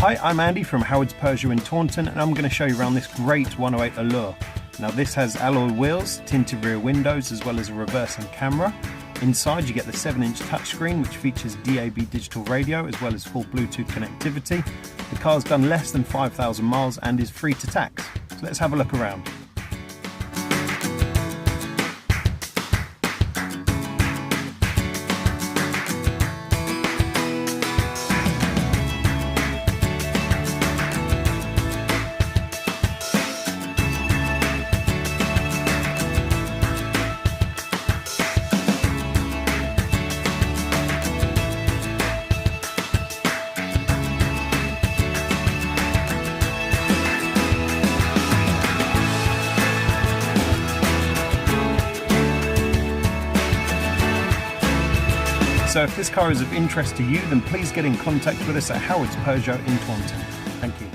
Hi, I'm Andy from Howard's Peugeot in Taunton, and I'm going to show you around this great 108 Allure. Now this has alloy wheels, tinted rear windows, as well as a reversing camera. Inside you get the 7-inch touchscreen which features DAB digital radio as well as full Bluetooth connectivity. The car's done less than 5,000 miles and is free to tax. So let's have a look around. So if this car is of interest to you, then please get in contact with us at Howard's Peugeot in Taunton. Thank you.